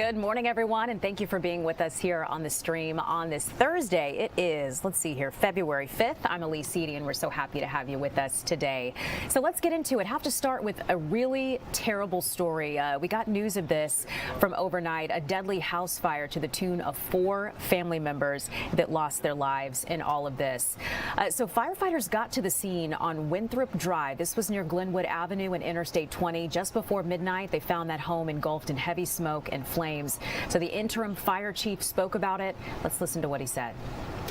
Good morning, everyone, and thank you for being with us here on the stream on this Thursday. It is, let's see here, February 5th. I'm Elise Seedy, and we're so happy to have you with us today. So let's get into it. Have to start with a really terrible story. We got news of this from overnight, a deadly house fire to the tune of 4 family members that lost their lives in all of this. So firefighters got to the scene on Winthrop Drive. This was near Glenwood Avenue and Interstate 20. Just before midnight, they found that home engulfed in heavy smoke and flames. So the interim fire chief spoke about it. Let's listen to what he said.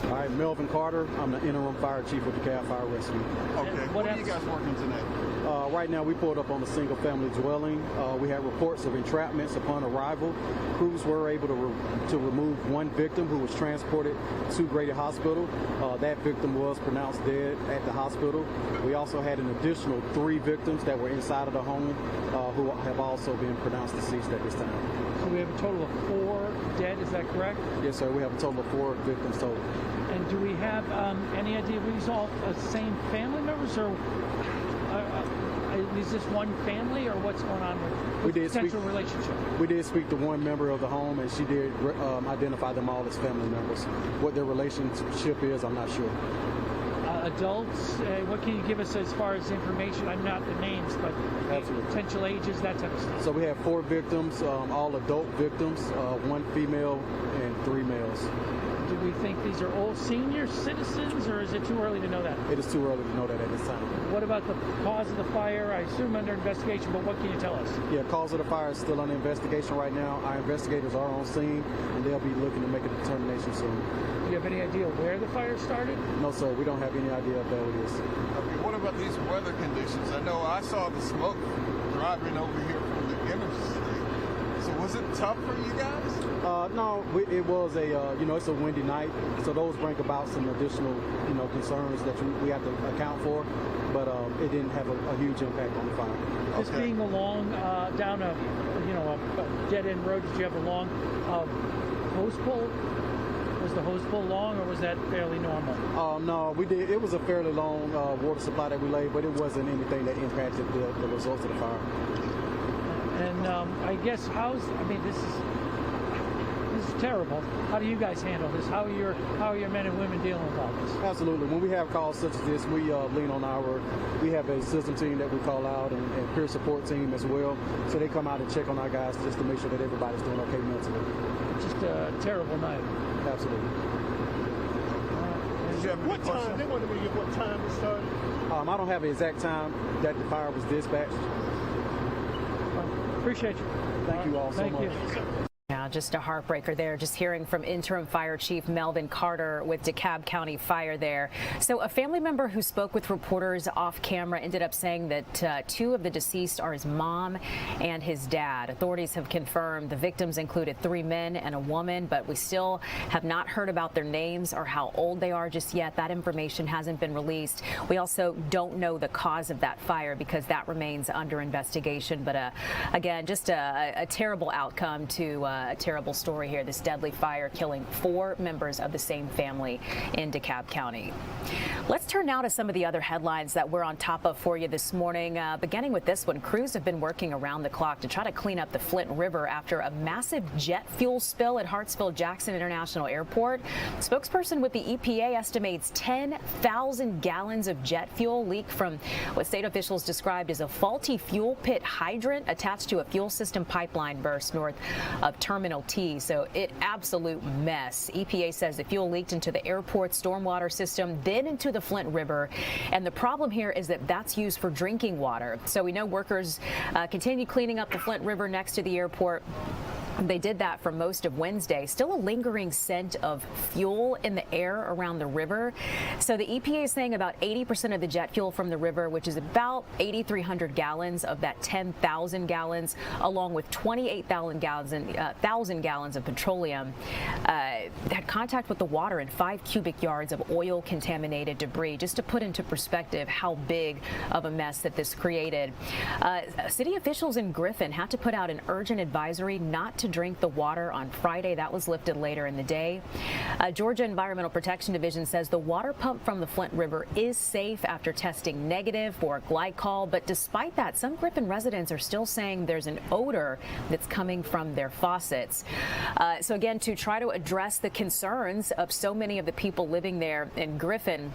All right, Melvin Carter. I'm the interim fire chief with the DeKalb Fire Rescue. Okay, what are you guys working tonight? Right now, we pulled up on a single-family dwelling. We had reports of entrapments upon arrival. Crews were able to remove one victim who was transported to Grady Hospital. That victim was pronounced dead at the hospital. We also had an additional 3 victims that were inside of the home who have also been pronounced deceased at this time. So we have a total of 4 dead, is that correct? Yes, sir. We have a total of 4 victims total. And do we have any idea, were these all same family members, or is this one family, or what's going on with the potential relationship? We did speak to one member of the home, and she did identify them all as family members. What their relationship is, I'm not sure. Adults, what can you give us as far as information? I'm not the names, but potential ages, that type of stuff. So we have 4 victims, all adult victims, 1 female and 3 males. Do we think these are all senior citizens, or is it too early to know that? It is too early to know that at this time. What about the cause of the fire? I assume under investigation, but what can you tell us? Yeah, cause of the fire is still under investigation right now. Our investigators are on scene, and they'll be looking to make a determination soon. Do you have any idea where the fire started? No, sir. We don't have any idea of where it is. Okay, what about these weather conditions? I know I saw the smoke driving over here from the interstate. So was it tough for you guys? No, it was it's a windy night, so those bring about some additional, concerns that we have to account for, but it didn't have a huge impact on the fire. This being along down a dead-end road, did you have a long hose pull? Was the hose pull long, or was that fairly normal? No, we did. It was a fairly long water supply that we laid, but it wasn't anything that impacted the results of the fire. And I guess this is terrible. How do you guys handle this? How are your men and women dealing with all this? Absolutely. When we have calls such as this, we lean on we have a system team that we call out and peer support team as well. So they come out and check on our guys just to make sure that everybody's doing okay mentally. Just a terrible night. Absolutely. Did you have any questions? They wanted me to get what time it started. I don't have an exact time that the fire was dispatched. Appreciate you. Thank you all so much. Thank you. Now, just a heartbreaker there, just hearing from interim fire chief Melvin Carter with DeKalb County Fire there. So a family member who spoke with reporters off camera ended up saying that 2 of the deceased are his mom and his dad. Authorities have confirmed the victims included 3 men and a woman, but we still have not heard about their names or how old they are just yet. That information hasn't been released. We also don't know the cause of that fire because that remains under investigation. But again, just a terrible outcome to a terrible story here. This deadly fire killing 4 members of the same family in DeKalb County. Let's turn now to some of the other headlines that we're on top of for you this morning. Beginning with this one, crews have been working around the clock to try to clean up the Flint River after a massive jet fuel spill at Hartsfield-Jackson International Airport. Spokesperson with the EPA estimates 10,000 gallons of jet fuel leaked from what state officials described as a faulty fuel pit hydrant attached to a fuel system pipeline burst north of Terminal T. So absolute mess. EPA says the fuel leaked into the airport stormwater system, then into the Flint River. And the problem here is that that's used for drinking water. So we know workers continue cleaning up the Flint River next to the airport. They did that for most of Wednesday. Still a lingering scent of fuel in the air around the river. So the EPA is saying about 80% of the jet fuel from the river, which is about 8,300 gallons of that 10,000 gallons, along with 28,000 gallons of petroleum, had contact with the water and 5 cubic yards of oil contaminated debris. Just to put into perspective how big of a mess that this created. City officials in Griffin had to put out an urgent advisory not to drink the water on Friday. That was lifted later in the day. Georgia Environmental Protection Division says the water pumped from the Flint River is safe after testing negative for glycol. But despite that, some Griffin residents are still saying there's an odor that's coming from their faucets. So again, to try to address the concerns of so many of the people living there in Griffin,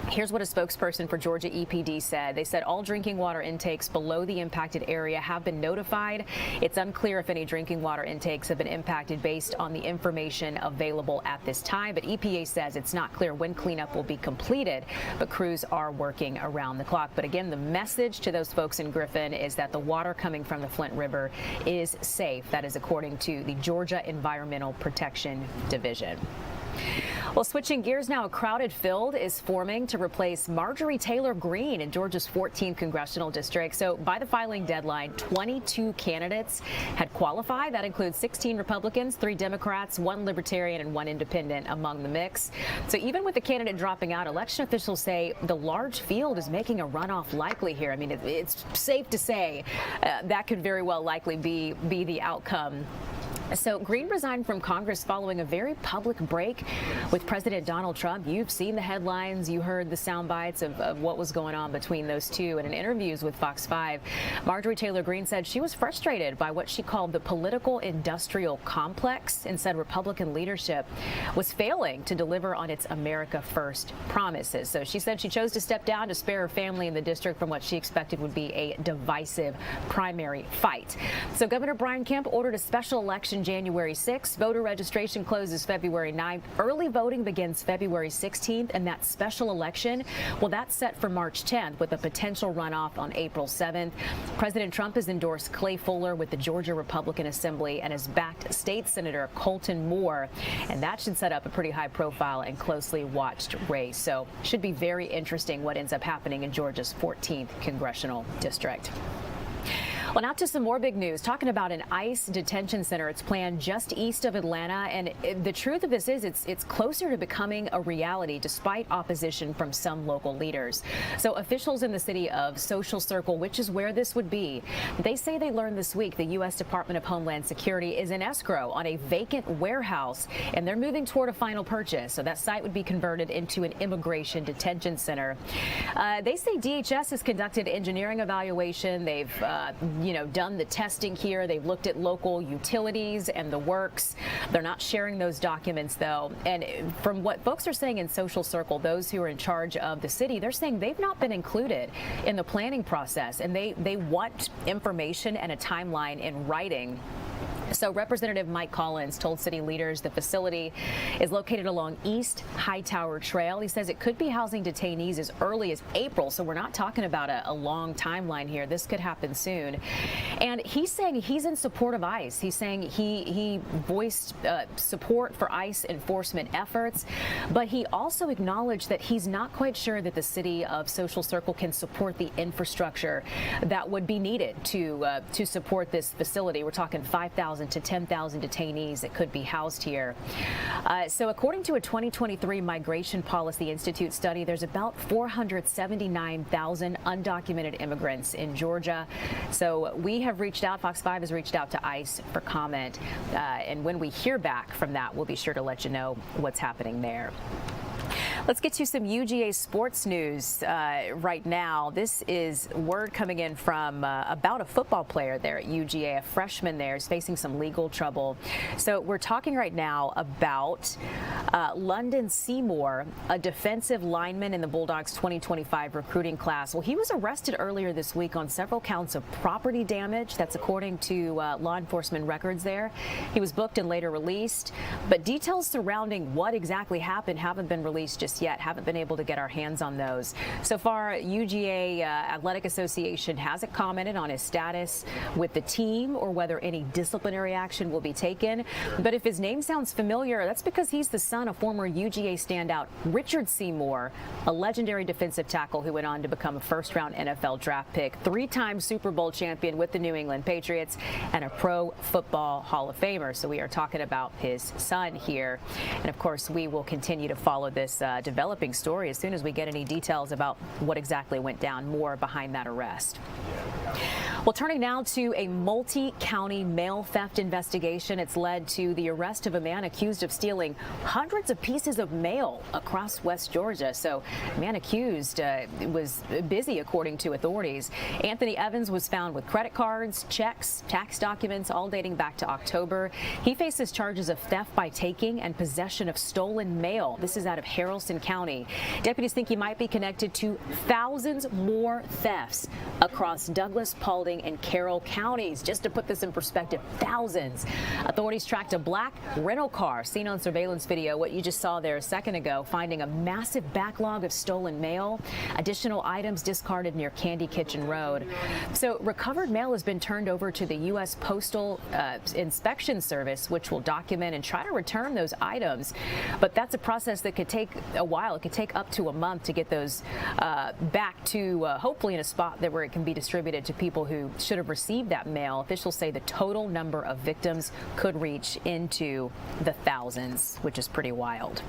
here's what a spokesperson for Georgia EPD said. They said all drinking water intakes below the impacted area have been notified. It's unclear if any drinking water intakes have been impacted based on the information available at this time. But EPA says it's not clear when cleanup will be completed, but crews are working around the clock. But again, the message to those folks in Griffin is that the water coming from the Flint River is safe. That is according to the Georgia Environmental Protection Division. Well, switching gears now, a crowded field is forming to replace Marjorie Taylor Greene in Georgia's 14th congressional district. So by the filing deadline, 22 candidates had qualified. That includes 16 Republicans, 3 Democrats, 1 Libertarian, and 1 Independent among the mix. So even with the candidate dropping out, election officials say the large field is making a runoff likely here. I mean, it's safe to say that could very well likely be the outcome. So Greene resigned from Congress following a very public break with President Donald Trump. You've seen the headlines. You heard the sound bites of what was going on between those two. And in interviews with Fox 5, Marjorie Taylor Greene said she was frustrated by what she called the political industrial complex and said Republican leadership was failing to deliver on its America First promises. So she said she chose to step down to spare her family in the district from what she expected would be a divisive primary fight. So Governor Brian Kemp ordered a special election January 6th. Voter registration closes February 9th. Early voting begins February 16th, and that special election, well, that's set for March 10th with a potential runoff on April 7th. President Trump has endorsed Clay Fuller with the Georgia Republican Assembly and has backed State Senator Colton Moore, and that should set up a pretty high-profile and closely watched race. So should be very interesting what ends up happening in Georgia's 14th congressional district. Well, now to some more big news, talking about an ICE detention center. It's planned just east of Atlanta, and the truth of this is it's closer to becoming a reality despite opposition from some local leaders. So officials in the city of Social Circle, which is where this would be, they say they learned this week the U.S. Department of Homeland Security is in escrow on a vacant warehouse, and they're moving toward a final purchase. So that site would be converted into an immigration detention center. They say DHS has conducted engineering evaluation. They've done the testing here. They've looked at local utilities and the works. They're not sharing those documents, though. And from what folks are saying in Social Circle, those who are in charge of the city, they're saying they've not been included in the planning process, and they want information and a timeline in writing. So Representative Mike Collins told city leaders the facility is located along East Hightower Trail. He says it could be housing detainees as early as April. So we're not talking about a long timeline here. This could happen soon. And he's saying he's in support of ICE. He's saying he voiced support for ICE enforcement efforts, but he also acknowledged that he's not quite sure that the city of Social Circle can support the infrastructure that would be needed to support this facility. We're talking 5,000 to 10,000 detainees that could be housed here. So according to a 2023 Migration Policy Institute study, there's about 479,000 undocumented immigrants in Georgia. So we have reached out, Fox 5 has reached out to ICE for comment. And when we hear back from that, we'll be sure to let you know what's happening there. Let's get to some UGA sports news right now. This is word coming in from about a football player there at UGA. A freshman there is facing some legal trouble. So we're talking right now about London Seymour, a defensive lineman in the Bulldogs 2025 recruiting class. Well, he was arrested earlier this week on several counts of property damage. That's according to law enforcement records there. He was booked and later released, but details surrounding what exactly happened haven't been released just yet. Haven't been able to get our hands on those. So far, UGA Athletic Association hasn't commented on his status with the team or whether any disciplinary action will be taken. But if his name sounds familiar, that's because he's the son of former UGA standout Richard Seymour, a legendary defensive tackle who went on to become a first-round NFL draft pick, 3-time Super Bowl champion with the New England Patriots, and a Pro Football Hall of Famer. So we are talking about his son here. And of course, we will continue to follow this developing story as soon as we get any details about what exactly went down more behind that arrest. Well, turning now to a multi-county mail theft investigation. It's led to the arrest of a man accused of stealing hundreds of pieces of mail across West Georgia. So the man accused was busy, according to authorities. Anthony Evans was found with credit cards, checks, tax documents, all dating back to October. He faces charges of theft by taking and possession of stolen mail. This is out of Haralson County. Deputies think he might be connected to thousands more thefts across Douglas, Paulding, and Carroll counties. Just to put this in perspective, thousands. Authorities tracked a black rental car seen on surveillance video, what you just saw there a second ago, finding a massive backlog of stolen mail, additional items discarded near Candy Kitchen Road. So recovered mail has been turned over to the U.S. Postal Inspection Service, which will document and try to return those items. But that's a process that could take a while. It could take up to a month to get those back to hopefully in a spot where it can be distributed to people who should have received that mail. Officials say the total number of victims could reach into the thousands, which is pretty wild.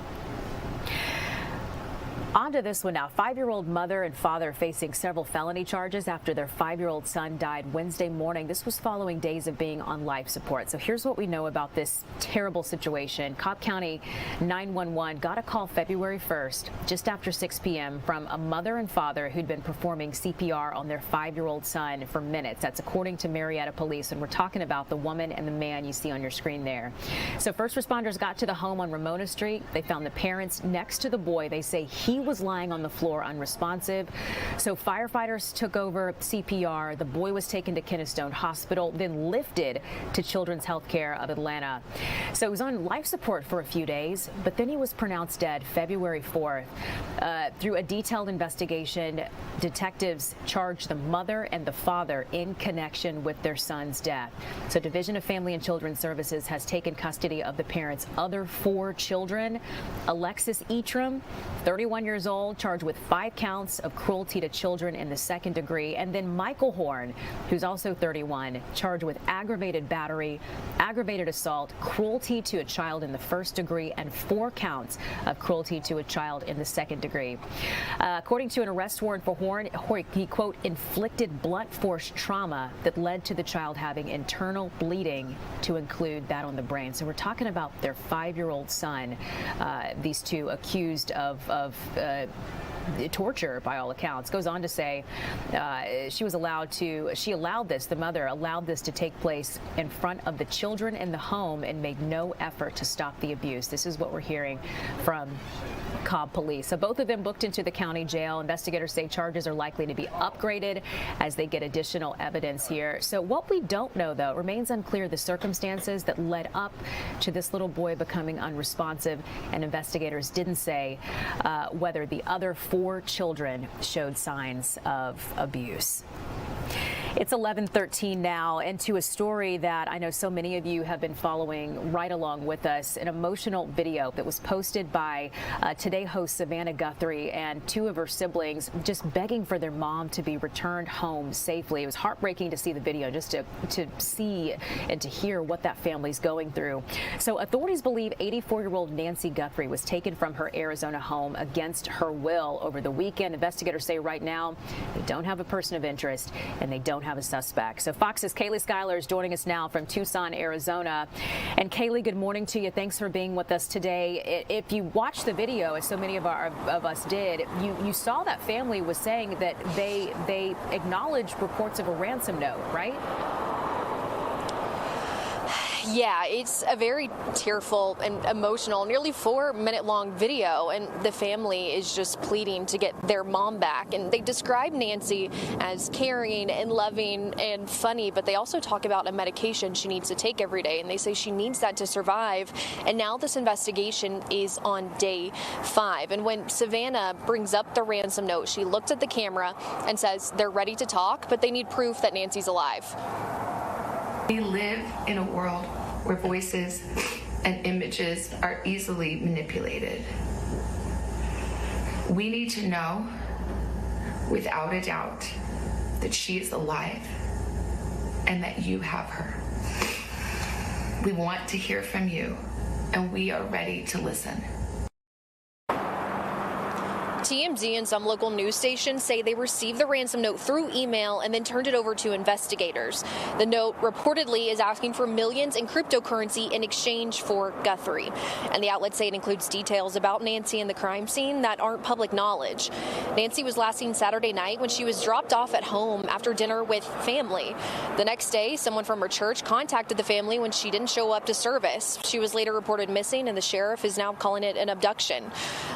On to this one now. 5-year-old mother and father facing several felony charges after their 5-year-old son died Wednesday morning. This was following days of being on life support. So here's what we know about this terrible situation. Cobb County 911 got a call February 1st, just after 6 p.m. from a mother and father who'd been performing CPR on their 5-year-old son for minutes. That's according to Marietta Police. And we're talking about the woman and the man you see on your screen there. So first responders got to the home on Ramona Street. They found the parents next to the boy. They say he was lying on the floor unresponsive. So firefighters took over CPR. The boy was taken to Kennestone Hospital, then lifted to Children's Healthcare of Atlanta. So he was on life support for a few days, but then he was pronounced dead February 4th. Through a detailed investigation, detectives charged the mother and the father in connection with their son's death. So Division of Family and Children's Services has taken custody of the parents' other 4 children. Alexis Etram, 31 years old, charged with 5 counts of cruelty to children in the 2nd degree. And then Michael Horn, who's also 31, charged with aggravated battery, aggravated assault, cruelty to a child in the 1st degree, and 4 counts of cruelty to a child in the 2nd degree. According to an arrest warrant for Horn, he, quote, inflicted blunt force trauma that led to the child having internal bleeding, to include that on the brain. So we're talking about their 5-year-old son, these two accused of torture by all accounts. Goes on to say the mother allowed this to take place in front of the children in the home and made no effort to stop the abuse. This is what we're hearing from Cobb Police. So both of them booked into the county jail. Investigators say charges are likely to be upgraded as they get additional evidence here. So what we don't know, though, remains unclear the circumstances that led up to this little boy becoming unresponsive, and investigators didn't say whether the other 4 children showed signs of abuse. It's 11:13 now, and to a story that I know so many of you have been following right along with us, an emotional video that was posted by Today host Savannah Guthrie and 2 of her siblings just begging for their mom to be returned home safely. It was heartbreaking to see the video, just to see and to hear what that family's going through. So authorities believe 84-year-old Nancy Guthrie was taken from her Arizona home against her will over the weekend. Investigators say right now they don't have a person of interest and they don't have a suspect. So Fox's Kaylee Schuyler is joining us now from Tucson, Arizona. And Kaylee, good morning to you. Thanks for being with us today. If you watched the video, as so many of us did, you saw that family was saying that they acknowledged reports of a ransom note, right? Yeah, it's a very tearful and emotional, nearly 4-minute-long video, and the family is just pleading to get their mom back. And they describe Nancy as caring and loving and funny, but they also talk about a medication she needs to take every day, and they say she needs that to survive. And now this investigation is on day 5. And when Savannah brings up the ransom note, she looked at the camera and says they're ready to talk, but they need proof that Nancy's alive. We live in a world where voices and images are easily manipulated. We need to know, without a doubt, that she is alive and that you have her. We want to hear from you, and we are ready to listen. TMZ and some local news stations say they received the ransom note through email and then turned it over to investigators. The note reportedly is asking for millions in cryptocurrency in exchange for Guthrie. And the outlets say it includes details about Nancy and the crime scene that aren't public knowledge. Nancy was last seen Saturday night when she was dropped off at home after dinner with family. The next day, someone from her church contacted the family when she didn't show up to service. She was later reported missing, and the sheriff is now calling it an abduction.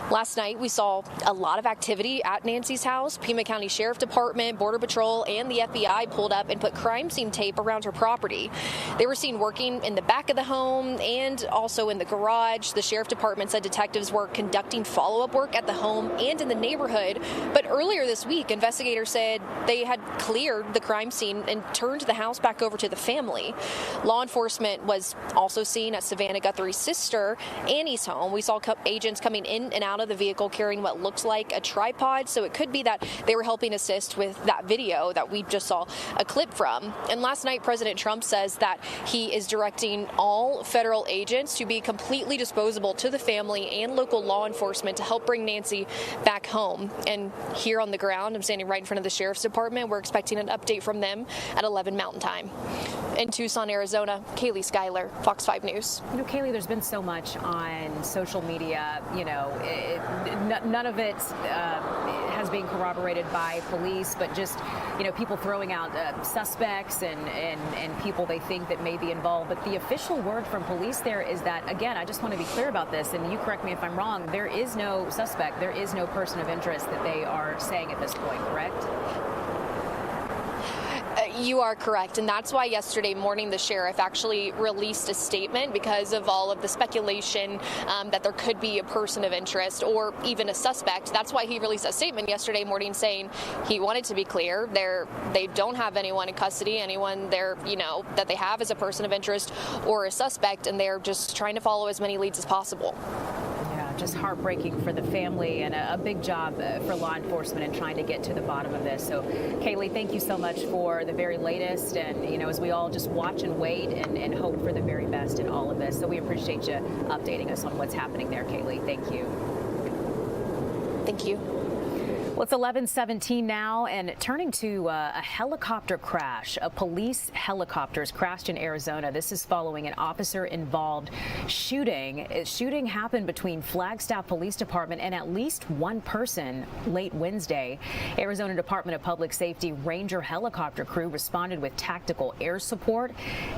Last night, we saw a lot of activity at Nancy's house. Pima County Sheriff Department, Border Patrol, and the FBI pulled up and put crime scene tape around her property. They were seen working in the back of the home and also in the garage. The Sheriff Department said detectives were conducting follow-up work at the home and in the neighborhood. But earlier this week, investigators said they had cleared the crime scene and turned the house back over to the family. Law enforcement was also seen at Savannah Guthrie's sister, Annie's home. We saw agents coming in and out of the vehicle carrying what looks like a tripod, so it could be that they were helping assist with that video that we just saw a clip from. And last night, President Trump says that he is directing all federal agents to be completely disposable to the family and local law enforcement to help bring Nancy back home. And here on the ground, I'm standing right in front of the Sheriff's Department. We're expecting an update from them at 11 Mountain Time. In Tucson, Arizona, Kaylee Schuyler, Fox 5 News. You know, Kaylee, there's been so much on social media, you know, none of it has been corroborated by police, but just, you know, people throwing out suspects and people they think that may be involved. But the official word from police there is that, again, I just want to be clear about this, and you correct me if I'm wrong, there is no suspect, there is no person of interest that they are saying at this point, correct? You are correct, and that's why yesterday morning the sheriff actually released a statement because of all of the speculation that there could be a person of interest or even a suspect. That's why he released a statement yesterday morning saying he wanted to be clear. They don't have anyone in custody, anyone there, you know, that they have as a person of interest or a suspect, and they're just trying to follow as many leads as possible. Just heartbreaking for the family and a big job for law enforcement in trying to get to the bottom of this. So, Kaylee, thank you so much for the very latest. And, you know, as we all just watch and wait and hope for the very best in all of this. So we appreciate you updating us on what's happening there, Kaylee. Thank you. Thank you. Well, it's 11:17 now, and turning to a helicopter crash. A police helicopter has crashed in Arizona. This is following an officer-involved shooting. Shooting happened between Flagstaff Police Department and at least one person late Wednesday. Arizona Department of Public Safety Ranger helicopter crew responded with tactical air support.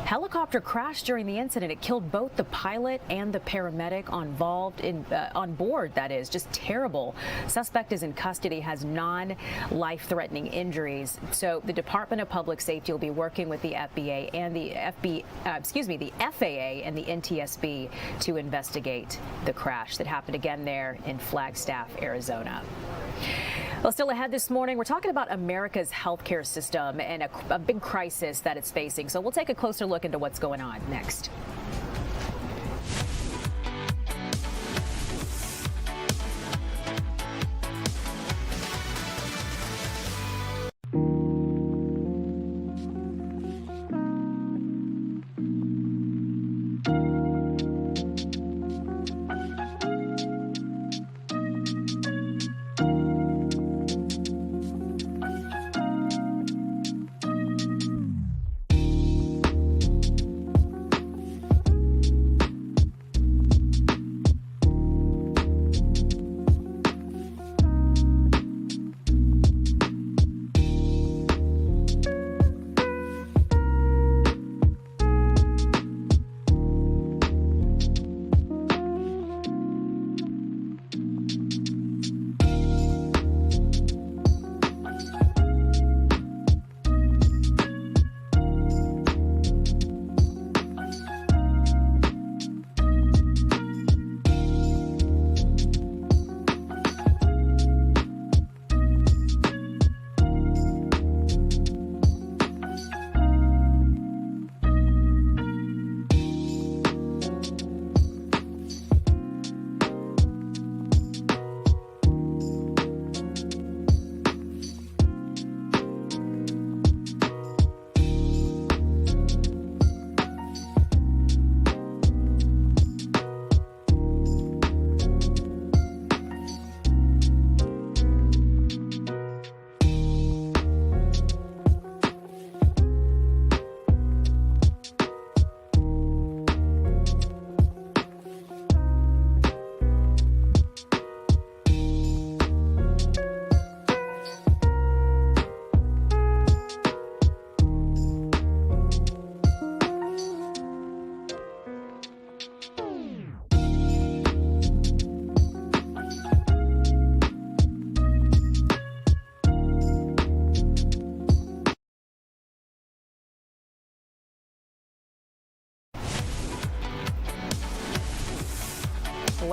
Helicopter crashed during the incident. It killed both the pilot and the paramedic on board. That is just terrible. Suspect is in custody. Has non-life-threatening injuries. So the Department of Public Safety will be working with the FAA and the FAA and the NTSB to investigate the crash that happened again there in Flagstaff, Arizona. Well, still ahead this morning, we're talking about America's healthcare system and a big crisis that it's facing. So we'll take a closer look into what's going on next.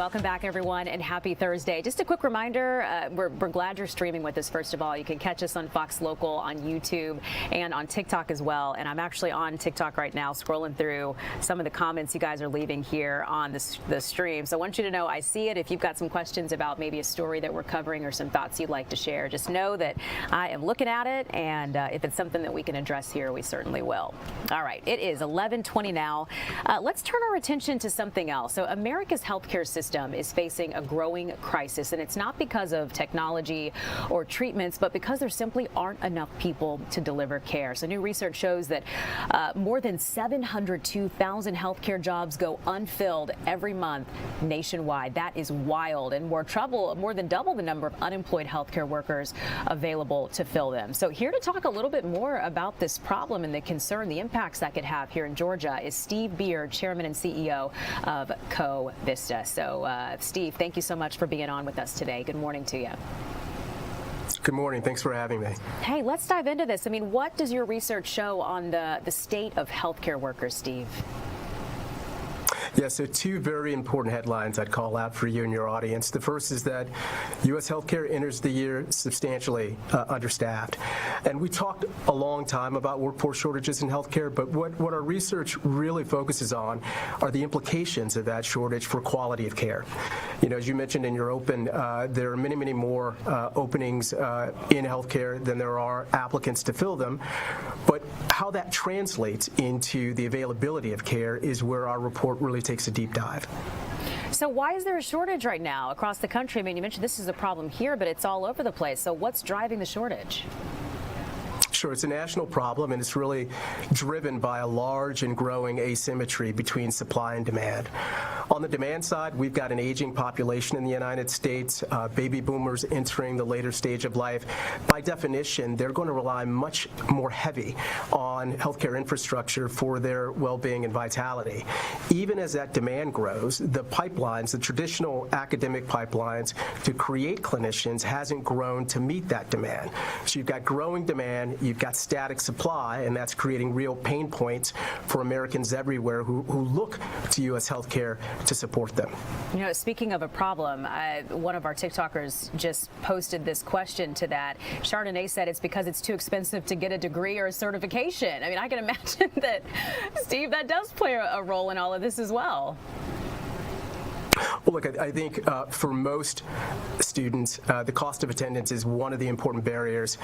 Welcome back, everyone, and happy Thursday. Just a quick reminder, we're glad you're streaming with us, first of all. You can catch us on Fox Local, on YouTube, and on TikTok as well. And I'm actually on TikTok right now, scrolling through some of the comments you guys are leaving here on the stream. So I want you to know I see it. If you've got some questions about maybe a story that we're covering or some thoughts you'd like to share, just know that I am looking at it, and if it's something that we can address here, we certainly will. All right, it is 11:20 now. Let's turn our attention to something else. So America's healthcare system is facing a growing crisis, and it's not because of technology or treatments, but because there simply aren't enough people to deliver care. So new research shows that more than 702,000 healthcare jobs go unfilled every month nationwide. That is wild, and more than double the number of unemployed healthcare workers available to fill them. So here to talk a little bit more about this problem and the concern, the impacts that could have here in Georgia, is Steve Beard, Chairman and CEO of Co-Vista. So, Steve, thank you so much for being on with us today. Good morning to you. Good morning. Thanks for having me. Hey, let's dive into this. I mean, what does your research show on the state of healthcare workers, Steve? Yeah, so two very important headlines I'd call out for you and your audience. The first is that U.S. healthcare enters the year substantially understaffed. And we talked a long time about workforce shortages in healthcare, but what our research really focuses on are the implications of that shortage for quality of care. You know, as you mentioned in your open, there are many, many more openings in healthcare than there are applicants to fill them. But how that translates into the availability of care is where our report really takes a deep dive. So why is there a shortage right now across the country? I mean, you mentioned this is a problem here, but it's all over the place. So what's driving the shortage? Sure, it's a national problem, and it's really driven by a large and growing asymmetry between supply and demand. On the demand side, we've got an aging population in the United States, baby boomers entering the later stage of life. By definition, they're going to rely much more heavy on healthcare infrastructure for their well-being and vitality. Even as that demand grows, the pipelines, the traditional academic pipelines to create clinicians hasn't grown to meet that demand. So you've got growing demand, you've got static supply, and that's creating real pain points for Americans everywhere who look to U.S. healthcare to support them. You know, speaking of a problem, one of our TikTokers just posted this question to that. Chardonnay said it's because it's too expensive to get a degree or a certification. I mean, I can imagine that, Steve, that does play a role in all of this as well. Well, look, I think for most students, the cost of attendance is one of the important barriers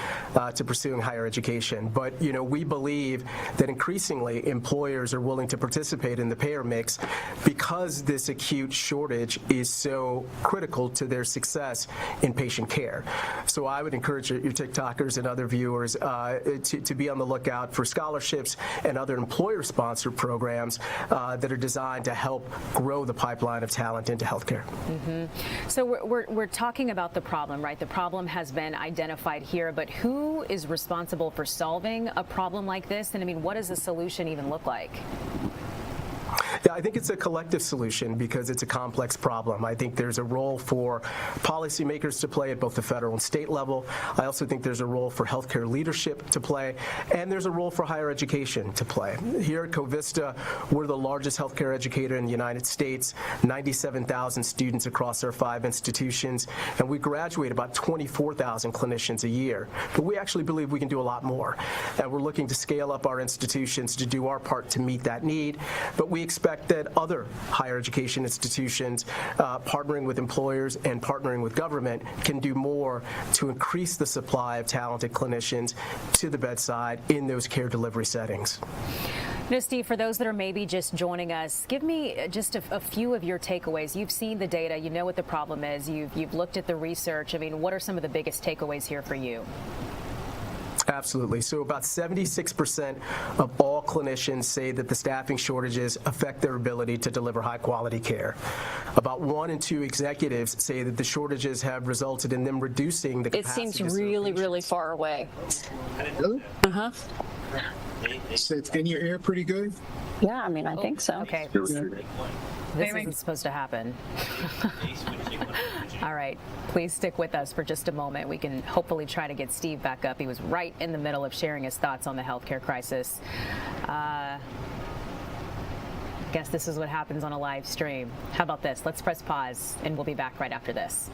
to pursuing higher education. But, you know, we believe that increasingly employers are willing to participate in the payer mix because this acute shortage is so critical to their success in patient care. So I would encourage your TikTokers and other viewers to be on the lookout for scholarships and other employer-sponsored programs that are designed to help grow the pipeline of talent into healthcare. Mm-hmm. So we're talking about the problem, right? The problem has been identified here, but who is responsible for solving a problem like this? And I mean, what does the solution even look like? Yeah, I think it's a collective solution because it's a complex problem. I think there's a role for policymakers to play at both the federal and state level. I also think there's a role for healthcare leadership to play, and there's a role for higher education to play. Here at Co-Vista, we're the largest healthcare educator in the United States, 97,000 students across our 5 institutions, and we graduate about 24,000 clinicians a year. But we actually believe we can do a lot more, and we're looking to scale up our institutions to do our part to meet that need. But we expect that other higher education institutions, partnering with employers and partnering with government, can do more to increase the supply of talented clinicians to the bedside in those care delivery settings. Now, Steve, for those that are maybe just joining us, give me just a few of your takeaways. You've seen the data, you know what the problem is, you've looked at the research. I mean, what are some of the biggest takeaways here for you? Absolutely. So about 76% of all clinicians say that the staffing shortages affect their ability to deliver high-quality care. About 1 in 2 executives say that the shortages have resulted in them reducing the capacity. It seems really, really far away. Really? Uh-huh. So it's in your ear pretty good? Yeah, I mean, I think so. Okay. This isn't supposed to happen. All right, please stick with us for just a moment. We can hopefully try to get Steve back up. He was right in the middle of sharing his thoughts on the healthcare crisis. Got guess this is what happens on a live stream. How about this? Let's press pause, and we'll be back right after this.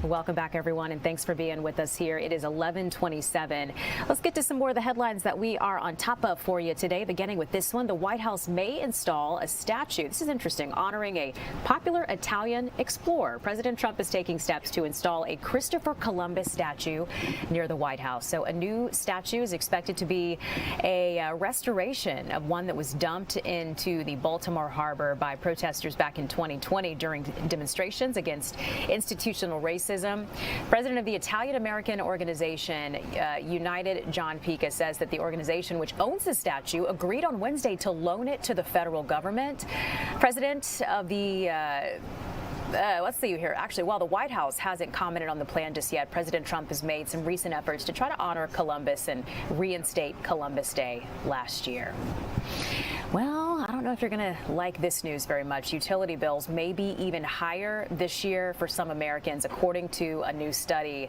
Welcome back, everyone, and thanks for being with us here. It is 11:27. Let's get to some more of the headlines that we are on top of for you today, beginning with this one. The White House may install a statue. This is interesting, honoring a popular Italian explorer. President Trump is taking steps to install a Christopher Columbus statue near the White House. So a new statue is expected to be a restoration of one that was dumped into the Baltimore Harbor by protesters back in 2020 during demonstrations against institutional racism. President of the Italian-American organization United, John Pica, says that the organization, which owns the statue, agreed on Wednesday to loan it to the federal government. President of the let's see here. Actually, while the White House hasn't commented on the plan just yet, President Trump has made some recent efforts to try to honor Columbus and reinstate Columbus Day last year. Well, I don't know if you're going to like this news very much. Utility bills may be even higher this year for some Americans, according to a new study.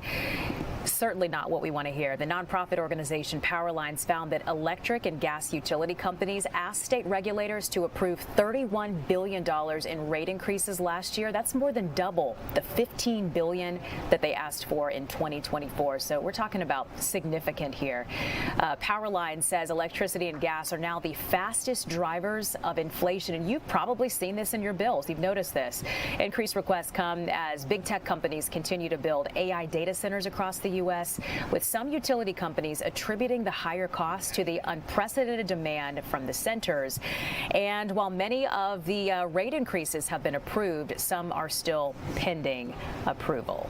Certainly not what we want to hear. The nonprofit organization Powerlines found that electric and gas utility companies asked state regulators to approve $31 billion in rate increases last year. That's more than double the $15 billion that they asked for in 2024. So we're talking about significant here. Powerlines says electricity and gas are now the fastest drivers of inflation, and you've probably seen this in your bills. You've noticed this. Increased requests come as big tech companies continue to build AI data centers across the U.S., with some utility companies attributing the higher costs to the unprecedented demand from the centers. And while many of the rate increases have been approved, some are still pending approval.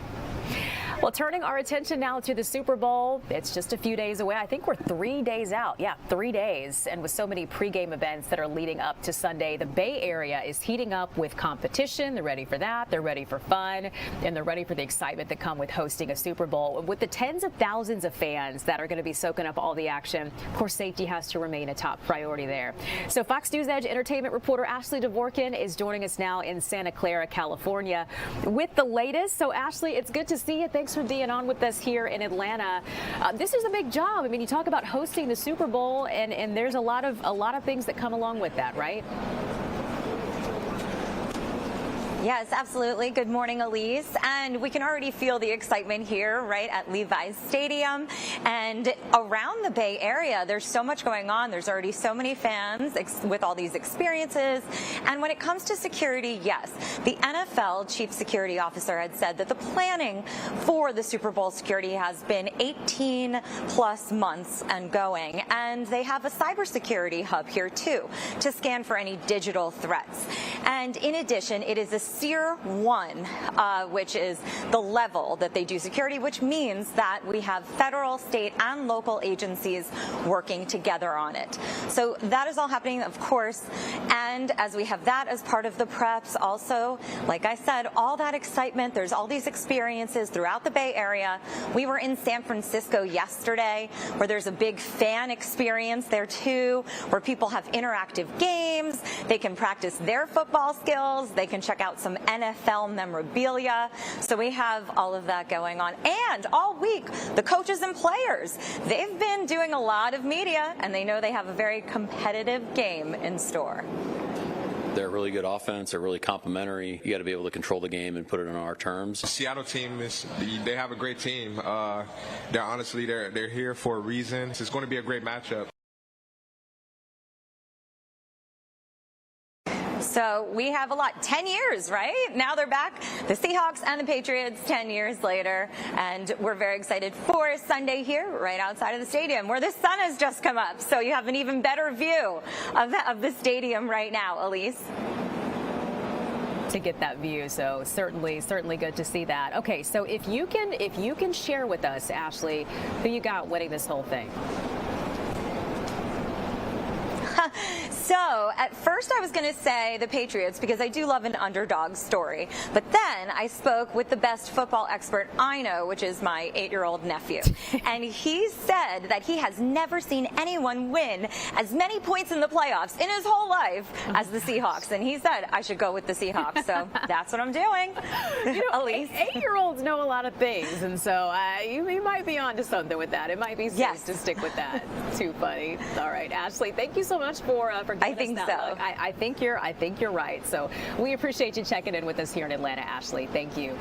Well, turning our attention now to the Super Bowl, it's just a few days away. I think we're 3 days out. Yeah, 3 days. And with so many pregame events that are leading up to Sunday, the Bay Area is heating up with competition. They're ready for that. They're ready for fun. And they're ready for the excitement that come with hosting a Super Bowl. With the tens of thousands of fans that are going to be soaking up all the action, of course, safety has to remain a top priority there. So Fox News Edge entertainment reporter Ashley Dvorkin is joining us now in Santa Clara, California, with the latest. So, Ashley, it's good to see you. Thanks for being on with us here in Atlanta. This is a big job. I mean, you talk about hosting the Super Bowl, and there's a lot of things that come along with that, right? Yes, absolutely. Good morning, Elise. And we can already feel the excitement here, right, at Levi's Stadium. And around the Bay Area, there's so much going on. There's already so many fans with all these experiences. And when it comes to security, yes, the NFL chief security officer had said that the planning for the Super Bowl security has been 18 plus months and going. And they have a cybersecurity hub here, too, to scan for any digital threats. And in addition, it is a Tier 1, which is the level that they do security, which means that we have federal, state, and local agencies working together on it. So that is all happening, of course, and as we have that as part of the preps, also, like I said, all that excitement, there's all these experiences throughout the Bay Area. We were in San Francisco yesterday, where there's a big fan experience there, too, where people have interactive games, they can practice their football skills, they can check out some NFL memorabilia. So we have all of that going on. And all week, the coaches and players, they've been doing a lot of media, and they know they have a very competitive game in store. They're a really good offense. They're really complimentary. You got to be able to control the game and put it on our terms. The Seattle team they have a great team. They're here for a reason. It's going to be a great matchup. So we have a lot. 10 years, right? Now they're back, the Seahawks and the Patriots 10 years later. And we're very excited for Sunday here right outside of the stadium where the sun has just come up. So you have an even better view of the stadium right now, Elise. To get that view, so certainly good to see that. Okay, so if you can share with us, Ashley, who you got winning this whole thing. So at first I was going to say the Patriots because I do love an underdog story. But then I spoke with the best football expert I know, which is my 8-year-old nephew. And he said that he has never seen anyone win as many points in the playoffs in his whole life as the Seahawks. And he said I should go with the Seahawks. So that's what I'm doing. Elise. 8-year-olds know a lot of things. And so you might be onto something with that. It might be safe to stick with that. Too funny. All right, Ashley, thank you so much for giving us that look. I think you're right. So we appreciate you checking in with us here in Atlanta, Ashley. Thank you.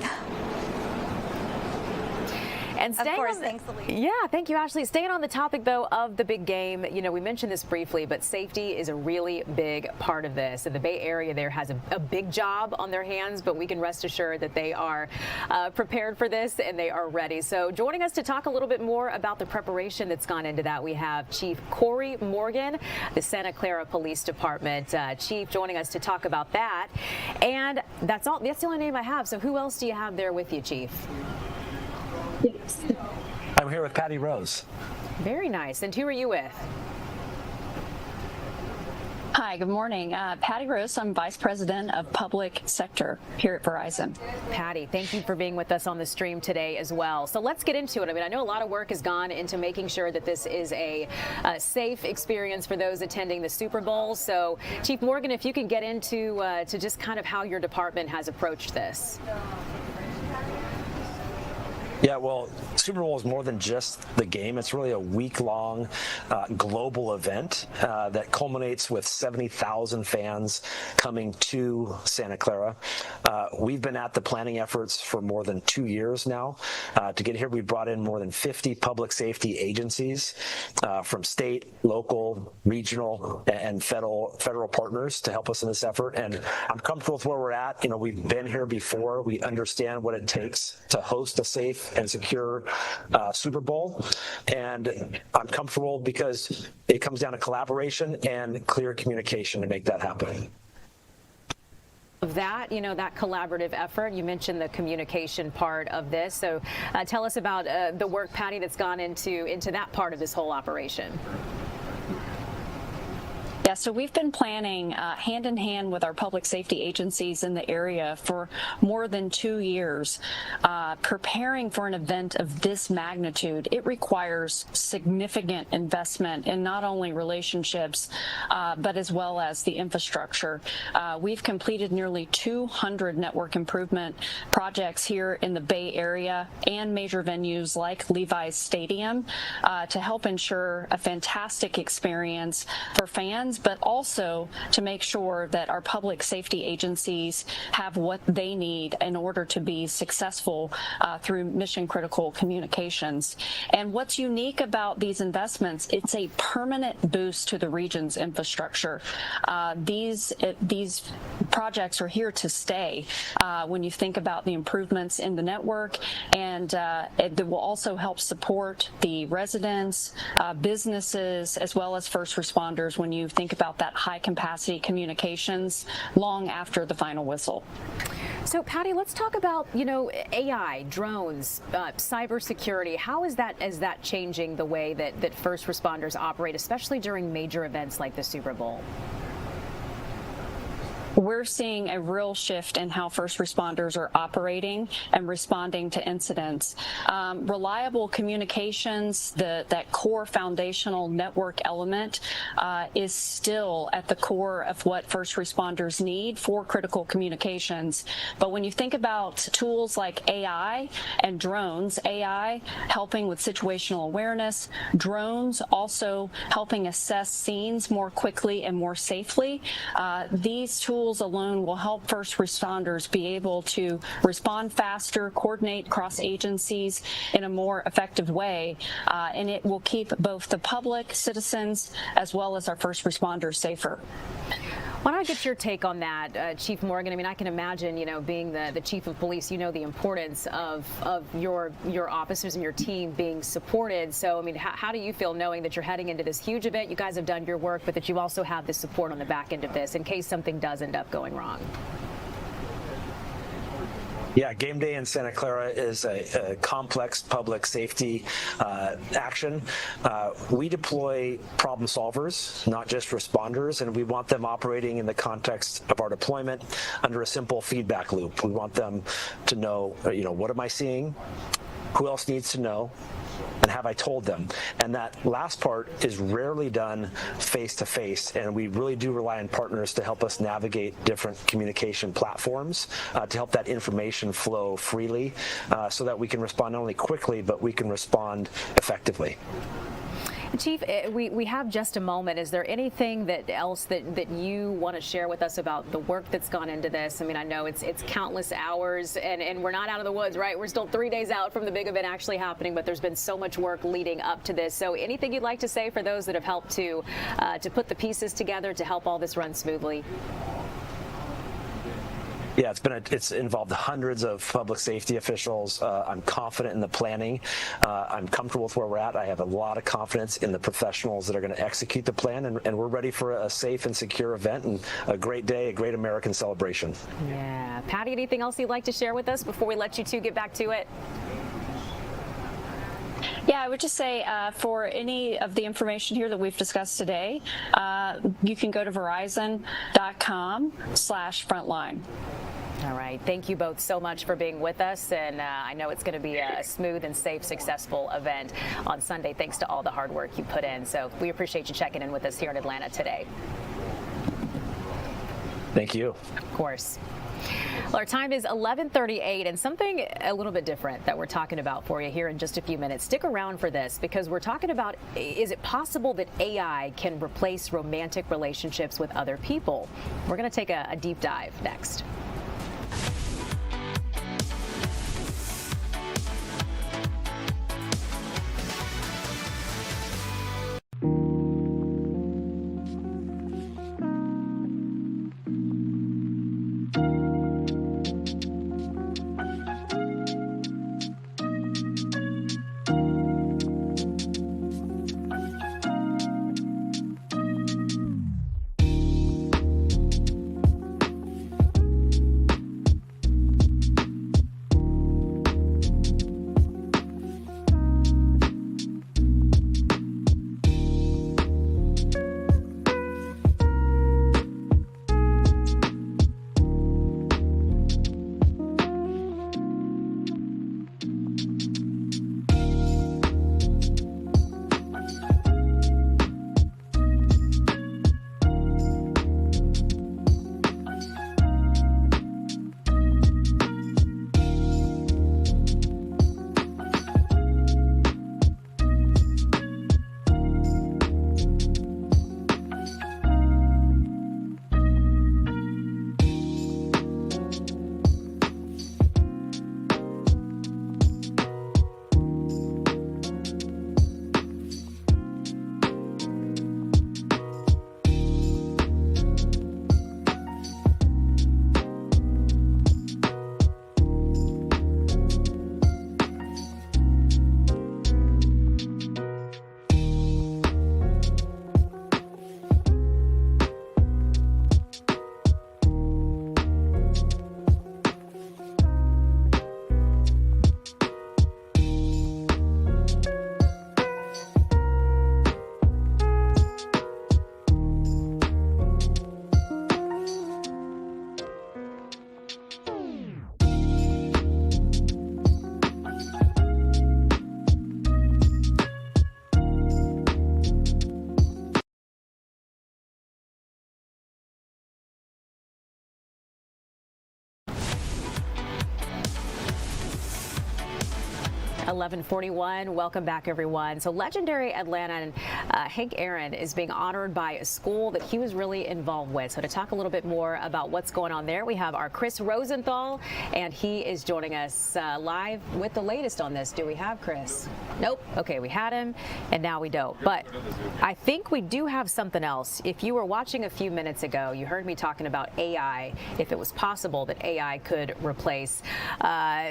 And of course, thanks, Elise. Yeah, thank you, Ashley. Staying on the topic, though, of the big game, we mentioned this briefly, but safety is a really big part of this. And the Bay Area there has a big job on their hands, but we can rest assured that they are prepared for this and they are ready. So joining us to talk a little bit more about the preparation that's gone into that, we have Chief Corey Morgan, the Santa Clara Police Department. Chief, joining us to talk about that. And that's the only name I have. So who else do you have there with you, Chief? Yes. I'm here with Patty Rose. Very nice. And who are you with? Hi, good morning. Patty Rose, I'm Vice President of Public Sector here at Verizon. Patty, thank you for being with us on the stream today as well. So let's get into it. I mean, I know a lot of work has gone into making sure that this is a safe experience for those attending the Super Bowl. So, Chief Morgan, if you can get into to just kind of how your department has approached this. Yeah, well, Super Bowl is more than just the game. It's really a week-long global event that culminates with 70,000 fans coming to Santa Clara. We've been at the planning efforts for more than 2 years now. To get here, we've brought in more than 50 public safety agencies from state, local, regional, and federal partners to help us in this effort. And I'm comfortable with where we're at. We've been here before. We understand what it takes to host a safe and secure Super Bowl, and I'm comfortable because it comes down to collaboration and clear communication to make that happen. Of that, that collaborative effort, you mentioned the communication part of this. So tell us about the work, Patty, that's gone into that part of this whole operation. Yeah, so we've been planning hand in hand with our public safety agencies in the area for more than 2 years. Preparing for an event of this magnitude, it requires significant investment in not only relationships, but as well as the infrastructure. We've completed nearly 200 network improvement projects here in the Bay Area and major venues like Levi's Stadium to help ensure a fantastic experience for fans citizens, but also to make sure that our public safety agencies have what they need in order to be successful through mission critical communications. And what's unique about these investments, it's a permanent boost to the region's infrastructure. These projects are here to stay when you think about the improvements in the network, and it will also help support the residents, businesses, as well as first responders when you think about that high capacity communications long after the final whistle. So, Patty, let's talk about, AI, drones, cybersecurity. How is that changing the way that first responders operate, especially during major events like the Super Bowl? We're seeing a real shift in how first responders are operating and responding to incidents. Reliable communications, that core foundational network element is still at the core of what first responders need for critical communications. But when you think about tools like AI and drones, AI helping with situational awareness, drones also helping assess scenes more quickly and more safely, these tools alone will help first responders be able to respond faster, coordinate across agencies in a more effective way, and it will keep both the public, citizens, as well as our first responders safer. Why don't I get your take on that, Chief Morgan? I mean, I can imagine, being the chief of police, the importance of your officers and your team being supported. So, I mean, how do you feel knowing that you're heading into this huge event? You guys have done your work, but that you also have the support on the back end of this in case something does end up going wrong? Yeah, game day in Santa Clara is a complex public safety action. We deploy problem solvers, not just responders, and we want them operating in the context of our deployment under a simple feedback loop. We want them to know, what am I seeing? Who else needs to know? And have I told them? And that last part is rarely done face-to-face, and we really do rely on partners to help us navigate different communication platforms to help that information flow freely so that we can respond not only quickly, but we can respond effectively. Chief, we have just a moment. Is there anything else that you want to share with us about the work that's gone into this? I mean, I know it's countless hours, and we're not out of the woods, right? We're still 3 days out from the big event actually happening, but there's been so much work leading up to this. So anything you'd like to say for those that have helped to put the pieces together to help all this run smoothly? Yeah, it's involved hundreds of public safety officials. I'm confident in the planning. I'm comfortable with where we're at. I have a lot of confidence in the professionals that are going to execute the plan, and we're ready for a safe and secure event and a great day, a great American celebration. Yeah. Patty, anything else you'd like to share with us before we let you two get back to it? Yeah, I would just say for any of the information here that we've discussed today, you can go to verizon.com/frontline. All right. Thank you both so much for being with us. And I know it's going to be a smooth and safe, successful event on Sunday, thanks to all the hard work you put in. So we appreciate you checking in with us here in Atlanta today. Thank you. Of course. Well, our time is 11:38, and something a little bit different that we're talking about for you here in just a few minutes. Stick around for this, because we're talking about, is it possible that AI can replace romantic relationships with other people? We're going to take a deep dive next. 11:41. Welcome back, everyone. So legendary Atlantan Hank Aaron is being honored by a school that he was really involved with. So to talk a little bit more about what's going on there, we have our Chris Rosenthal, and he is joining us live with the latest on this. Do we have Chris? Nope. Okay, we had him, and now we don't. But I think we do have something else. If you were watching a few minutes ago, you heard me talking about AI, if it was possible that AI could replace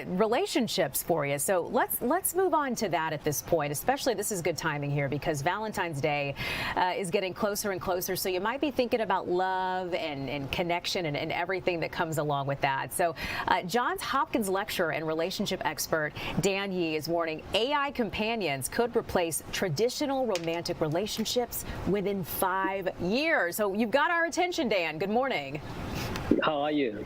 relationships for you. So let's move on to that at this point. Especially, this is good timing here because Valentine's Day is getting closer and closer. So you might be thinking about love and connection and everything that comes along with that. So Johns Hopkins lecturer and relationship expert Dan Yee is warning AI companions could replace traditional romantic relationships within 5 years. So you've got our attention, Dan. Good morning. How are you?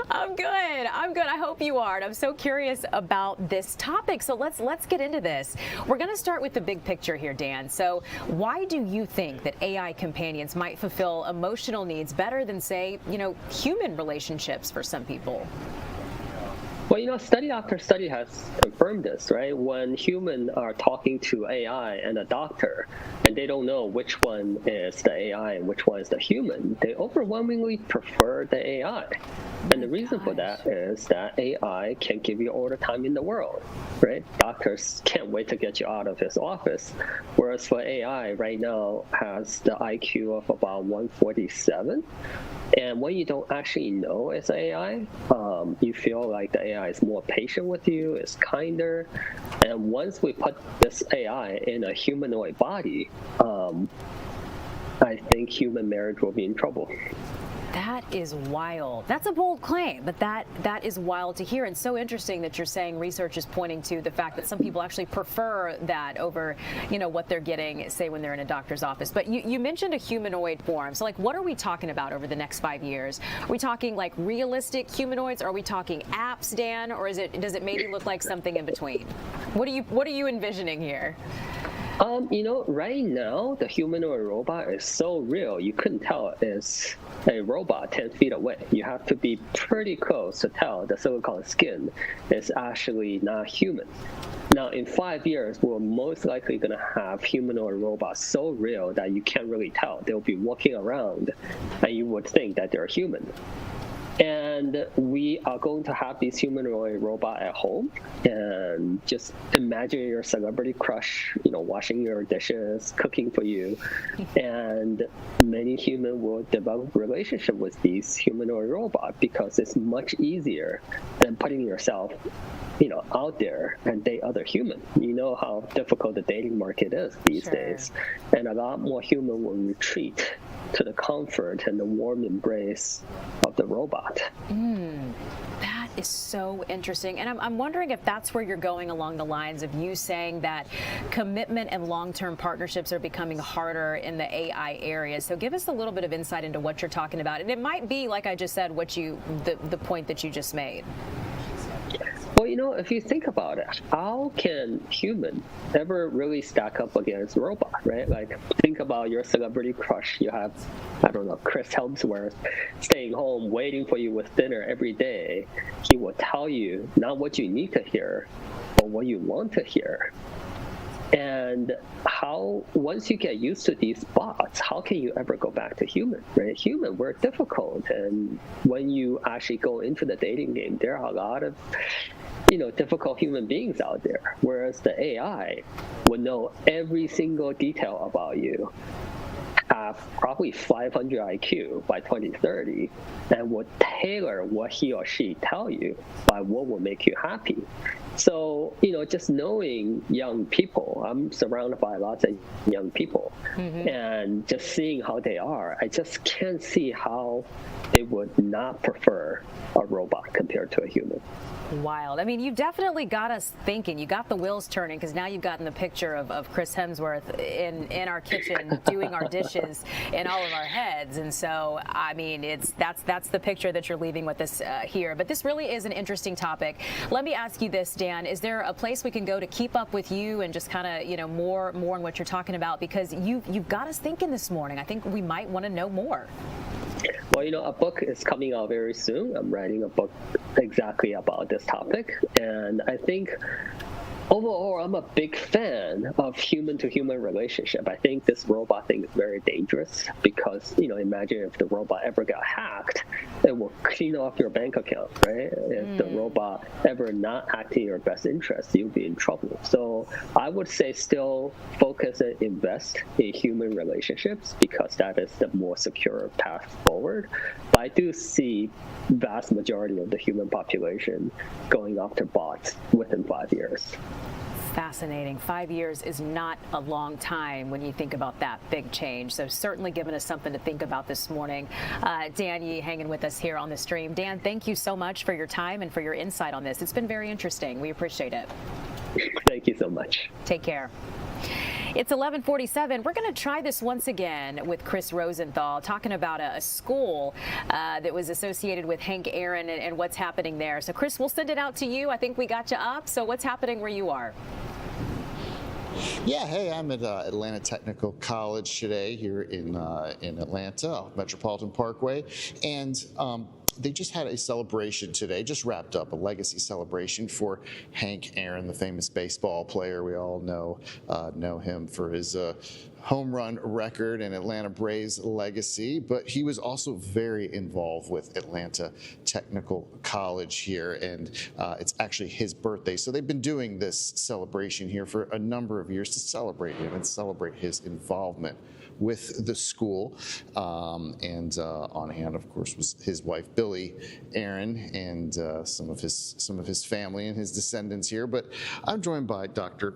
I'm good. I hope you are. And I'm so curious about this topic. So let's get into this. We're going to start with the big picture here, Dan. So why do you think that AI companions might fulfill emotional needs better than, say, human relationships for some people? Well, study after study has confirmed this, right? When humans are talking to AI and a doctor, and they don't know which one is the AI and which one is the human, they overwhelmingly prefer the AI. And the reason for that is that AI can give you all the time in the world, right? Doctors can't wait to get you out of his office. Whereas for AI right now has the IQ of about 147. And when you don't actually know it's AI, you feel like the AI is more patient with you, is kinder. And once we put this AI in a humanoid body, I think human marriage will be in trouble. That is wild. That's a bold claim, but that is wild to hear, and so interesting that you're saying research is pointing to the fact that some people actually prefer that over, what they're getting, say, when they're in a doctor's office. But you mentioned a humanoid form. So, what are we talking about over the next 5 years? Are we talking like realistic humanoids? Are we talking apps, Dan, or does it maybe look like something in between? What are you envisioning here? Right now, the humanoid robot is so real, you couldn't tell it's a robot 10 feet away. You have to be pretty close to tell the silicone skin is actually not human. Now, in 5 years, we're most likely going to have humanoid robots so real that you can't really tell. They'll be walking around, and you would think that they're human. And we are going to have these humanoid robot at home, and just imagine your celebrity crush, washing your dishes, cooking for you, and many humans will develop a relationship with these humanoid robots because it's much easier than putting yourself, out there and date other humans. You know how difficult the dating market is these days, and a lot more humans will retreat to the comfort and the warm embrace of the robot. That is so interesting. And I'm wondering if that's where you're going along the lines of you saying that commitment and long-term partnerships are becoming harder in the AI area. So give us a little bit of insight into what you're talking about. And it might be, like I just said, the point that you just made. Well, if you think about it, how can human ever really stack up against robot, right? Like, think about your celebrity crush. You have, Chris Hemsworth staying home waiting for you with dinner every day. He will tell you not what you need to hear, but what you want to hear. And once you get used to these bots, how can you ever go back to human, right? Human, we're difficult. And when you actually go into the dating game, there are a lot of, difficult human beings out there. Whereas the AI will know every single detail about you, have probably 500 IQ by 2030, and will tailor what he or she tell you by what will make you happy. So, just knowing young people, I'm surrounded by lots of young people, and just seeing how they are, I just can't see how they would not prefer a robot compared to a human. Wild. I mean, you definitely got us thinking. You got the wheels turning because now you've gotten the picture of Chris Hemsworth in our kitchen doing our dishes in all of our heads. And so, I mean, that's the picture that you're leaving with us here. But this really is an interesting topic. Let me ask you this, Dan. Is there a place we can go to keep up with you and just kind of, more on what you're talking about? Because you've got us thinking this morning. I think we might want to know more. Well, a book is coming out very soon. I'm writing a book exactly about this topic. And I think overall, I'm a big fan of human-to-human relationship. I think this robot thing is very dangerous because, imagine if the robot ever got hacked, it will clean off your bank account, right? If the robot ever not acting in your best interest, you'll be in trouble. So I would say still focus and invest in human relationships because that is the more secure path forward. But I do see vast majority of the human population going after bots within 5 years. Fascinating. 5 years is not a long time when you think about that big change. So certainly giving us something to think about this morning. Dan Yee hanging with us here on the stream. Dan, thank you so much for your time and for your insight on this. It's been very interesting. We appreciate it. Thank you so much. Take care. It's 11:47. We're going to try this once again with Chris Rosenthal, talking about a school that was associated with Hank Aaron and what's happening there. So, Chris, we'll send it out to you. I think we got you up. So what's happening where you are? Yeah, hey, I'm at Atlanta Technical College today here in Atlanta, Metropolitan Parkway, and they just had a celebration today, just wrapped up a legacy celebration for Hank Aaron, the famous baseball player. We all know him for his home run record and Atlanta Braves legacy, but he was also very involved with Atlanta Technical College here, and it's actually his birthday. So they've been doing this celebration here for a number of years to celebrate him and celebrate his involvement with the school. And on hand, of course, was his wife, Billy Aaron, and some of his family and his descendants here. But I'm joined by Dr.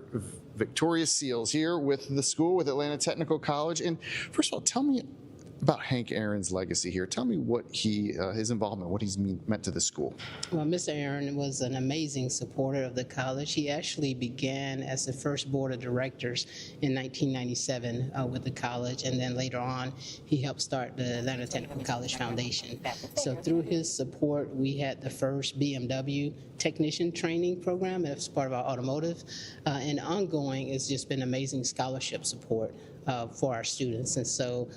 Victoria Seals here with the school, with Atlanta Technical College. And first of all, tell me about Hank Aaron's legacy here. Tell me what his involvement, what he's meant to the school. Well, Mr. Aaron was an amazing supporter of the college. He actually began as the first board of directors in 1997 with the college, and then later on, he helped start the Atlanta Technical College Foundation. So through his support, we had the first BMW technician training program as part of our automotive, and ongoing, it's just been amazing scholarship support for our students. And so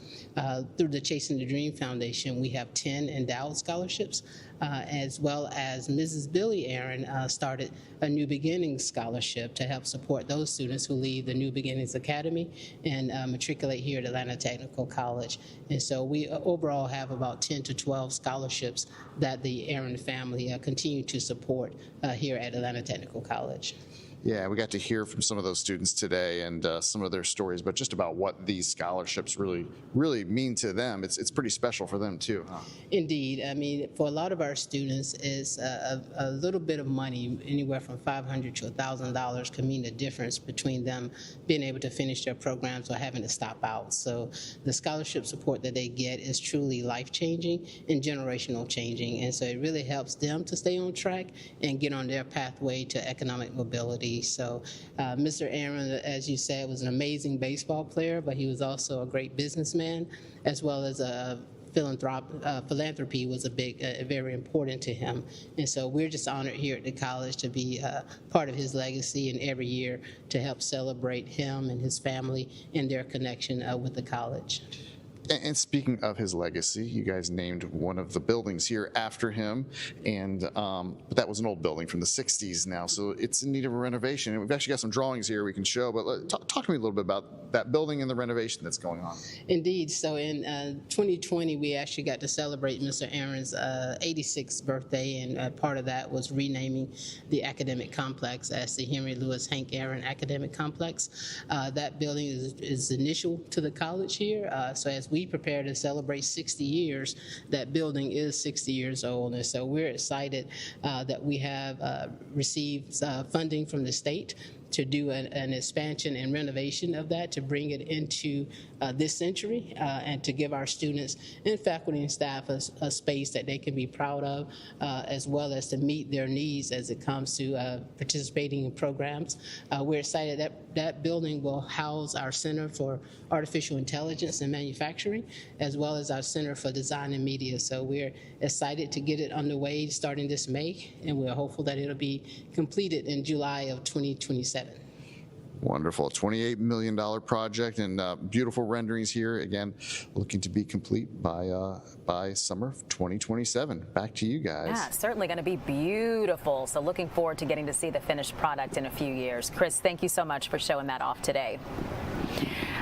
through the Chasing the Dream Foundation, we have 10 endowed scholarships, as well as Mrs. Billy Aaron started a New Beginnings scholarship to help support those students who leave the New Beginnings Academy and matriculate here at Atlanta Technical College. And so we overall have about 10 to 12 scholarships that the Aaron family continue to support here at Atlanta Technical College. Yeah, we got to hear from some of those students today and some of their stories, but just about what these scholarships really mean to them. It's pretty special for them too, huh? Indeed. I mean, for a lot of our students, it's a little bit of money, anywhere from $500 to $1,000, can mean the difference between them being able to finish their programs or having to stop out. So the scholarship support that they get is truly life-changing and generational changing, and so it really helps them to stay on track and get on their pathway to economic mobility. So Mr. Aaron, as you said, was an amazing baseball player, but he was also a great businessman, as well as a philanthropy was very important to him. And so we're just honored here at the college to be part of his legacy, and every year to help celebrate him and his family and their connection with the college. And speaking of his legacy, you guys named one of the buildings here after him, and but that was an old building from the 60s now, so it's in need of a renovation. And we've actually got some drawings here we can show, but talk to me a little bit about that building and the renovation that's going on. Indeed. So in 2020, we actually got to celebrate Mr. Aaron's 86th birthday, and part of that was renaming the academic complex as the Henry Louis Hank Aaron Academic Complex. That building is initial to the college here, so as we prepare to celebrate 60 years, that building is 60 years old. And so we're excited that we have received funding from the state to do an expansion and renovation of that, to bring it into this century, and to give our students and faculty and staff a space that they can be proud of, as well as to meet their needs as it comes to participating in programs. We're excited that that building will house our Center for Artificial Intelligence and Manufacturing, as well as our Center for Design and Media. So we're excited to get it underway starting this May, and we're hopeful that it'll be completed in July of 2027. Wonderful. $28 million project and beautiful renderings here. Again, looking to be complete by summer of 2027. Back to you guys. Yeah, certainly going to be beautiful. So looking forward to getting to see the finished product in a few years. Chris, thank you so much for showing that off today.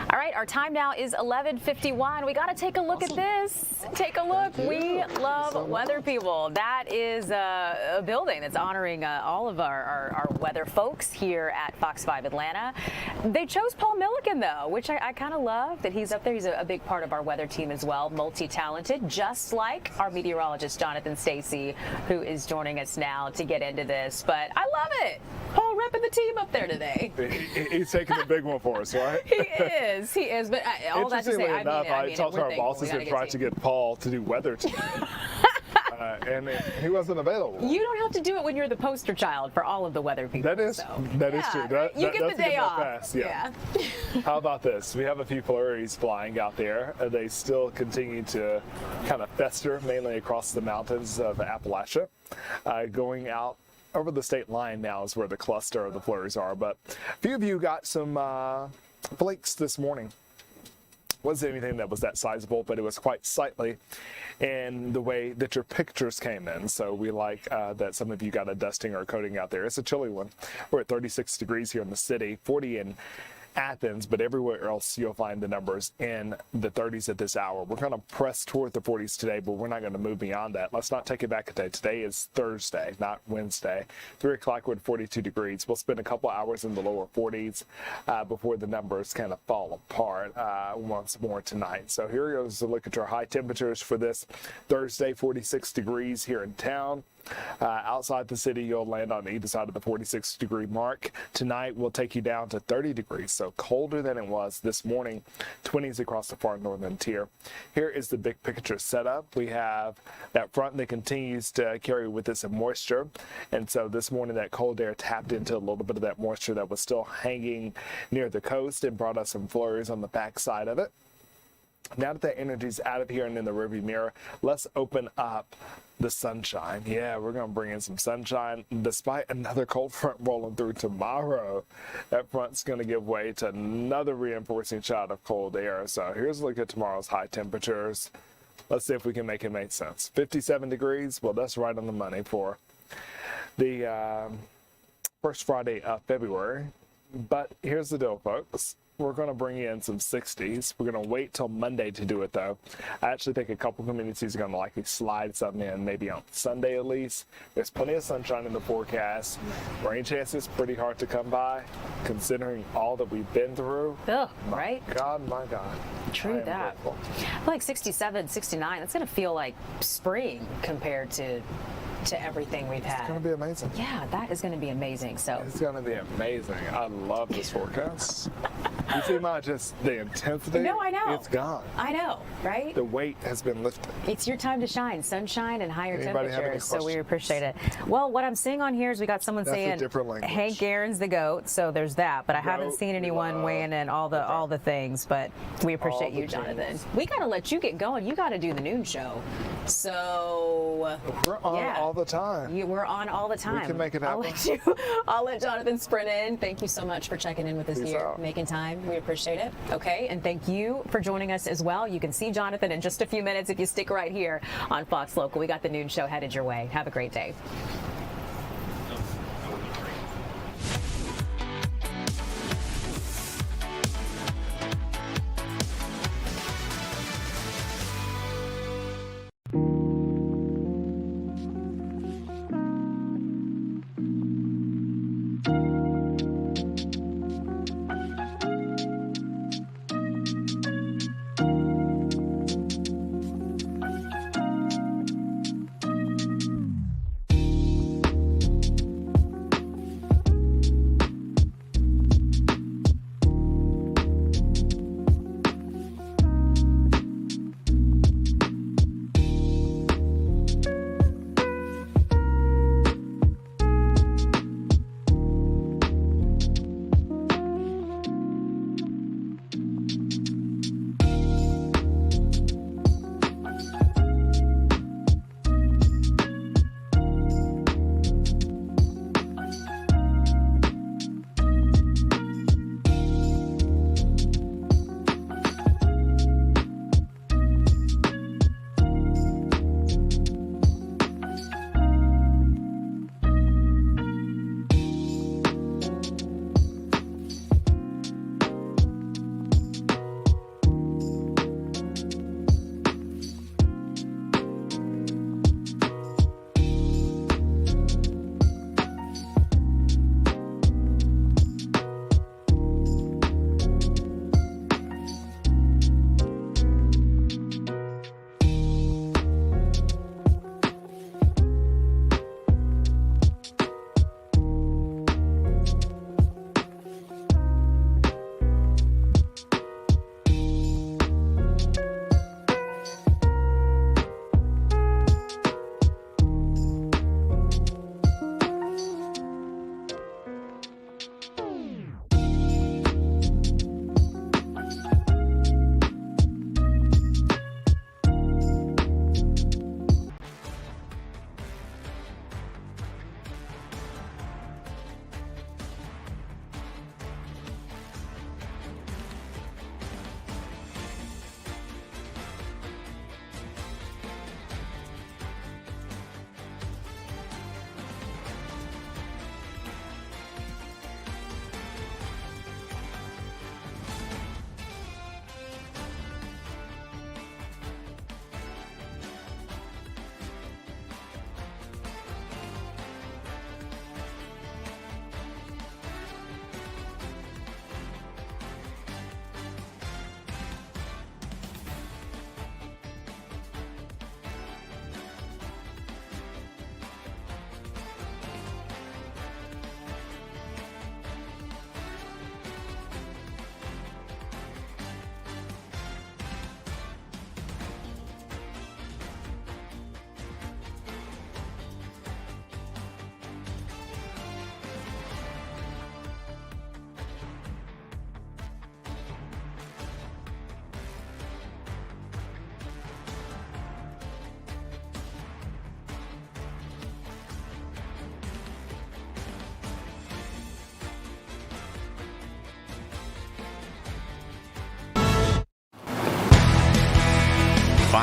All right, our time now is 11:51. We got to take a look at this. Take a look. We love Weather People. That is a building that's honoring all of our weather folks here at Fox 5 Atlanta. They chose Paul Milliken, though, which I kind of love that he's up there. He's a big part of our weather team as well, multi-talented, just like our meteorologist, Jonathan Stacy, who is joining us now to get into this. But I love it. Paul repping the team up there today. He's taking the big one for us, right? He is. He is. But all that to say, Interestingly enough, I talked to our bosses and tried to get Paul to do weather today. And he wasn't available. You don't have to do it when you're the poster child for all of the weather people. That is true. You get the day off. Pass, yeah. How about this? We have a few flurries flying out there. They still continue to kind of fester, mainly across the mountains of Appalachia. Going out over the state line now is where the cluster of the flurries are. But a few of you got some flakes this morning. Wasn't anything that was that sizable, but it was quite sightly in the way that your pictures came in. So we like that some of you got a dusting or a coating out there. It's a chilly one. We're at 36 degrees here in the city, 40 in Athens, but everywhere else you'll find the numbers in the 30s at this hour. We're going to press toward the 40s today, but we're not going to move beyond that. Let's not take it back a day. Today is Thursday, not Wednesday. 3 o'clock we're at 42 degrees. We'll spend a couple hours in the lower 40s before the numbers kind of fall apart once more tonight. So here goes a look at your high temperatures for this Thursday, 46 degrees here in town. Outside the city, you'll land on either side of the 46 degree mark. Tonight will take you down to 30 degrees, so colder than it was this morning, 20s across the far northern tier. Here is the big picture setup. We have that front that continues to carry with it some moisture, and so this morning that cold air tapped into a little bit of that moisture that was still hanging near the coast and brought us some flurries on the back side of it. Now that that energy's out of here and in the rearview mirror, let's open up the sunshine. Yeah, we're going to bring in some sunshine despite another cold front rolling through tomorrow. That front's going to give way to another reinforcing shot of cold air. So here's a look at tomorrow's high temperatures. Let's see if we can make it make sense. 57 degrees. Well, that's right on the money for the first Friday of February. But here's the deal, folks. We're going to bring in some 60s. We're going to wait till Monday to do it, though. I actually think a couple communities are going to likely slide something in, maybe on Sunday at least. There's plenty of sunshine in the forecast. Rain chances pretty hard to come by, considering all that we've been through. Ugh, right? My God. True that. Like 67, 69, that's going to feel like spring compared to everything we've had. It's going to be amazing. Yeah, that is going to be amazing. So it's going to be amazing. I love this forecast. You see the intensity? No, I know. It's gone. I know, right? The weight has been lifted. It's your time to shine. Sunshine and higher Anybody temperatures. So we appreciate it. Well, what I'm seeing on here is we got someone saying Hank Aaron's the GOAT. So there's that. But I haven't seen anyone weighing in all the things. But we appreciate you, Jonathan. We got to let you get going. You got to do the noon show. So we're on all the time. We're on all the time. We can make it happen. I'll let Jonathan sprint in. Thank you so much for checking in with us here, making time. We appreciate it. Okay, and thank you for joining us as well. You can see Jonathan in just a few minutes if you stick right here on Fox Local. We got the noon show headed your way. Have a great day.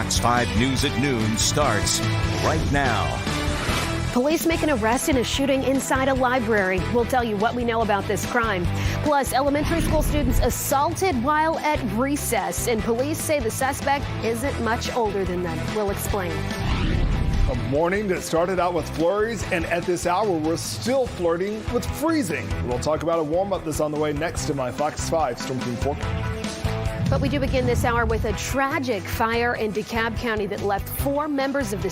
Fox 5 News at Noon starts right now. Police make an arrest in a shooting inside a library. We'll tell you what we know about this crime. Plus, elementary school students assaulted while at recess, and police say the suspect isn't much older than them. We'll explain. A morning that started out with flurries, and at this hour, we're still flirting with freezing. We'll talk about a warm-up that's on the way next to my Fox 5 Storm Team 4. But we do begin this hour with a tragic fire in DeKalb County that left 4 members of the